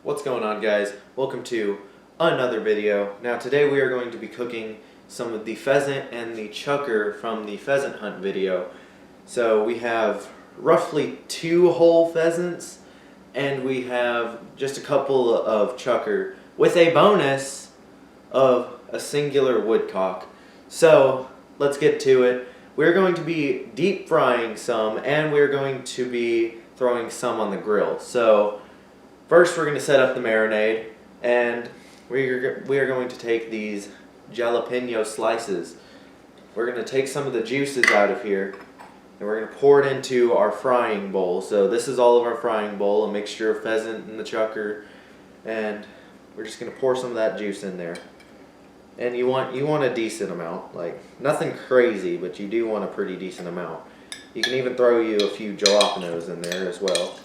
What's going on, guys? Welcome to another video. Now today we are going to be cooking some of the pheasant and the chucker from the pheasant hunt video. So we have roughly 2 whole pheasants and we have just a couple of chucker with a bonus of a singular woodcock. So let's get to it. We're going to be deep frying some and we're going to be throwing some on the grill. So first we're going to set up the marinade, and we are going to take these jalapeno slices. We're going to take some of the juices out of here and we're going to pour it into our frying bowl. So this is all of our frying bowl, a mixture of pheasant and the chucker, and we're just going to pour some of that juice in there. And you want a decent amount, like nothing crazy, but you do want a pretty decent amount. You can even throw you a few jalapenos in there as well.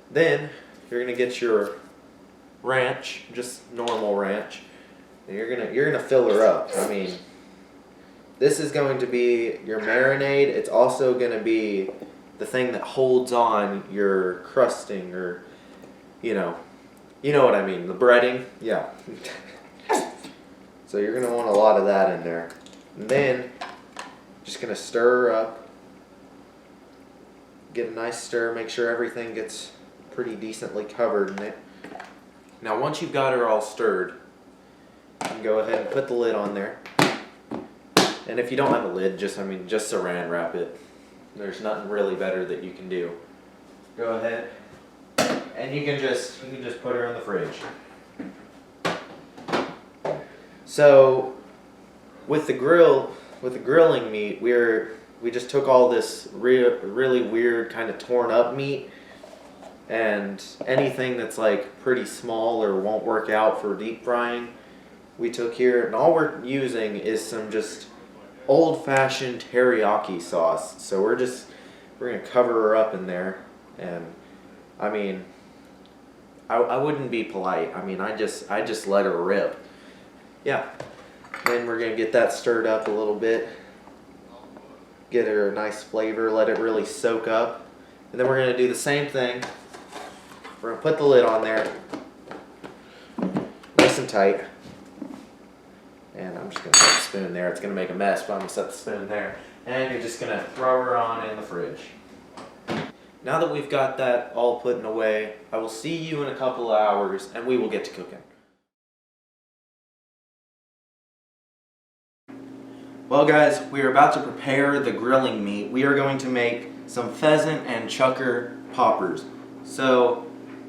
Then you're gonna get your ranch, just normal ranch, and you're gonna fill her up. I mean, this is going to be your marinade. It's also gonna be the thing that holds on your crusting, or you know what I mean, the breading. Yeah. So you're gonna want a lot of that in there, and then just gonna stir her up. Get a nice stir. Make sure everything gets pretty decently covered in it. Now once you've got her all stirred, you can go ahead and put the lid on there. And if you don't have a lid, just saran wrap it. There's nothing really better that you can do. Go ahead and you can just put her in the fridge. So with the grilling meat, we just took all this really weird kind of torn up meat, and anything that's like pretty small or won't work out for deep frying, we took here, and all we're using is some just old-fashioned teriyaki sauce. So we're gonna cover her up in there, and I mean, I wouldn't be polite. I mean, I just let her rip. Yeah. Then we're gonna get that stirred up a little bit, get her a nice flavor, let it really soak up, and then we're gonna do the same thing. We're going to put the lid on there, nice and tight, and I'm just going to put the spoon there. It's going to make a mess, but I'm going to set the spoon there, and you're just going to throw her on in the fridge. Now that we've got that all put away, I will see you in a couple of hours, and we will get to cooking. Well guys, we are about to prepare the grilling meat. We are going to make some pheasant and chucker poppers. So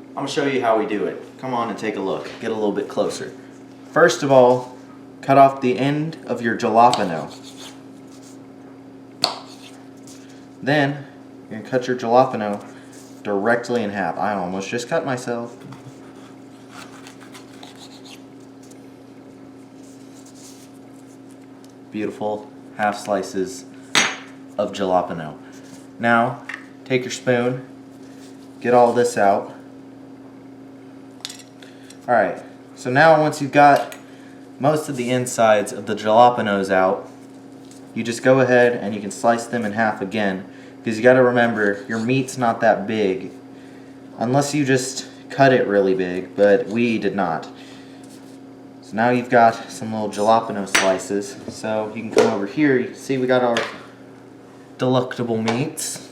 I'm going to show you how we do it. Come on and take a look. Get a little bit closer. First of all, cut off the end of your jalapeno. Then, you're going to cut your jalapeno directly in half. I almost just cut myself. Beautiful half slices of jalapeno. Now, take your spoon, get all this out. Alright, so now once you've got most of the insides of the jalapenos out, you just go ahead and you can slice them in half again, because you got to remember, your meat's not that big, unless you just cut it really big, but we did not. So now you've got some little jalapeno slices, so you can come over here, you can see we got our delectable meats,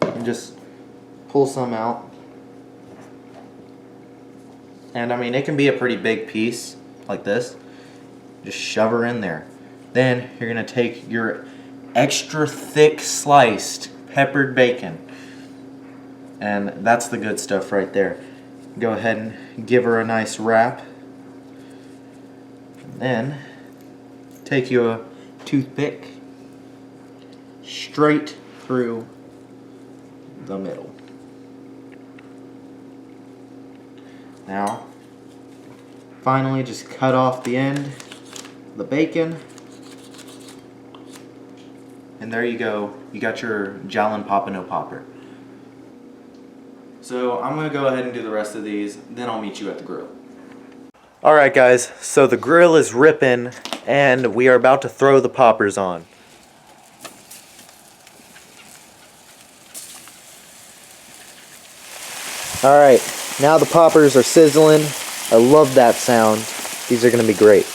and just pull some out. And I mean, it can be a pretty big piece, like this. Just shove her in there. Then you're going to take your extra thick sliced peppered bacon. And that's the good stuff right there. Go ahead and give her a nice wrap. And then take you a toothpick straight through the middle. Now, finally, just cut off the end of the bacon, and there you go. You got your jalapeno popper. So I'm going to go ahead and do the rest of these, then I'll meet you at the grill. Alright guys, so the grill is ripping, and we are about to throw the poppers on. Alright, Now the poppers are sizzling. I love that sound. These are going to be great.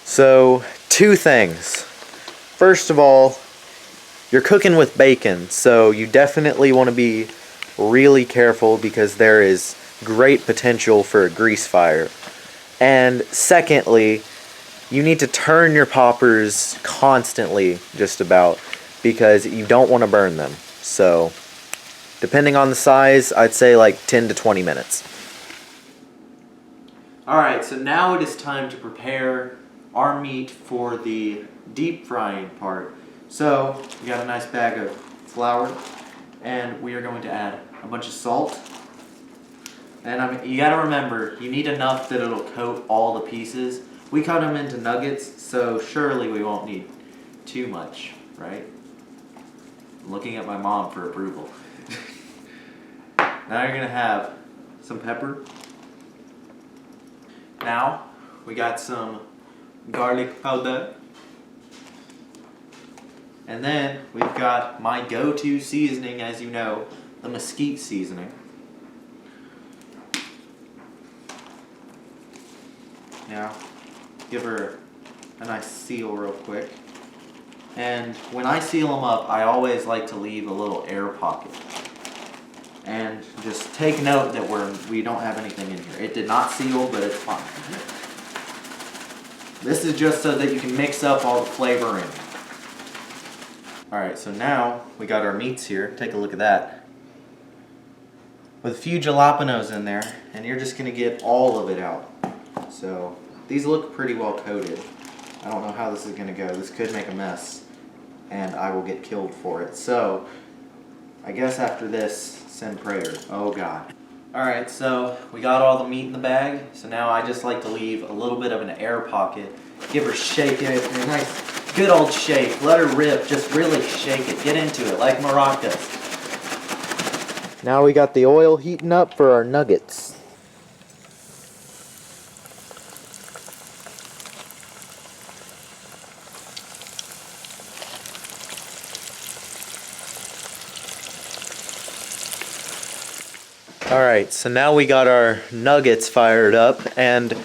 So, two things. First of all, you're cooking with bacon, so you definitely want to be really careful because there is great potential for a grease fire. And secondly, you need to turn your poppers constantly, just about, because you don't want to burn them. So, depending on the size, I'd say like 10 to 20 minutes. Alright, so now it is time to prepare our meat for the deep frying part. So, we got a nice bag of flour, and we are going to add a bunch of salt. And you gotta remember, you need enough that it'll coat all the pieces. We cut them into nuggets, so surely we won't need too much, right? I'm looking at my mom for approval. Now you're gonna have some pepper. Now, we got some garlic powder. And then we've got my go-to seasoning, as you know, the mesquite seasoning. Now, give her a nice seal real quick. And when I seal them up, I always like to leave a little air pocket. And just take note that we don't have anything in here. It did not seal, but it's fine. This is just so that you can mix up all the flavor in. Alright, so now we got our meats here. Take a look at that. With a few jalapenos in there, and you're just going to get all of it out. So, these look pretty well coated. I don't know how this is going to go. This could make a mess, and I will get killed for it. So, I guess after this, send prayer. Oh God. Alright, so we got all the meat in the bag. So now I just like to leave a little bit of an air pocket. Give her shake it. A nice good old shake. Let her rip. Just really shake it. Get into it like maracas. Now we got the oil heating up for our nuggets. Alright, so now we got our nuggets fired up, and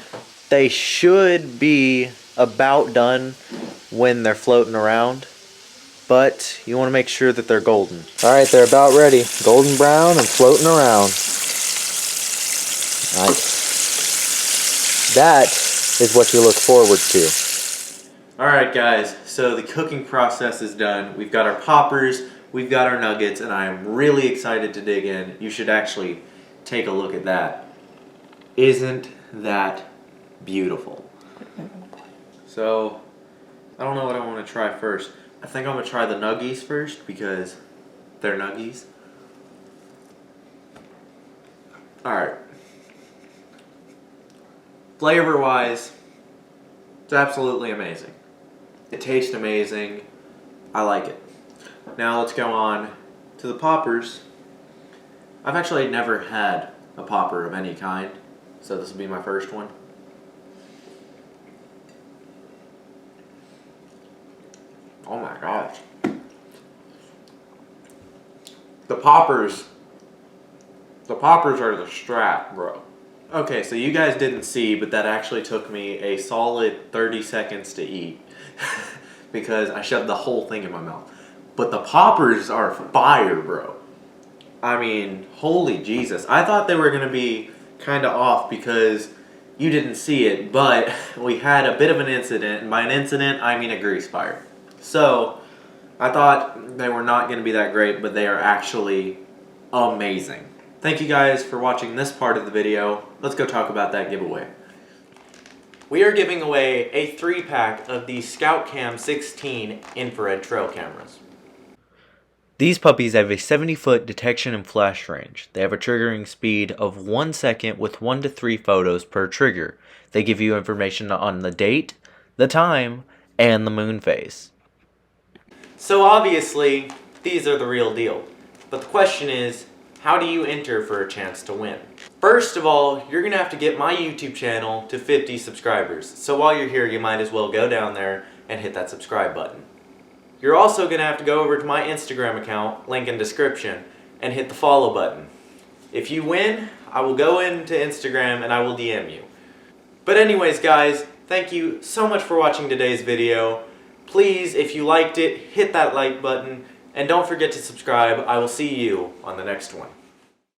they should be about done when they're floating around, but you want to make sure that they're golden. Alright, they're about ready. Golden brown and floating around. Nice. That is what you look forward to. Alright guys, so the cooking process is done. We've got our poppers, we've got our nuggets, and I am really excited to dig in. You should actually take a look at that. Isn't that beautiful? So, I don't know what I want to try first. I think I'm going to try the nuggies first because they're nuggies. Alright. Flavor-wise, it's absolutely amazing. It tastes amazing. I like it. Now let's go on to the poppers. I've actually never had a popper of any kind, so this will be my first one. Oh my gosh. The poppers are the strat, bro. Okay, so you guys didn't see, but that actually took me a solid 30 seconds to eat because I shoved the whole thing in my mouth. But the poppers are fire, bro. I mean, holy Jesus. I thought they were going to be kind of off because you didn't see it, but we had a bit of an incident, and by an incident, I mean a grease fire. So, I thought they were not going to be that great, but they are actually amazing. Thank you guys for watching this part of the video. Let's go talk about that giveaway. We are giving away a 3-pack of the ScoutCam 16 infrared trail cameras. These puppies have a 70-foot detection and flash range. They have a triggering speed of 1 second with 1 to 3 photos per trigger. They give you information on the date, the time, and the moon phase. So obviously, these are the real deal. But the question is, how do you enter for a chance to win? First of all, you're going to have to get my YouTube channel to 50 subscribers. So while you're here, you might as well go down there and hit that subscribe button. You're also going to have to go over to my Instagram account, link in description, and hit the follow button. If you win, I will go into Instagram and I will DM you. But anyways guys, thank you so much for watching today's video. Please, if you liked it, hit that like button and don't forget to subscribe. I will see you on the next one.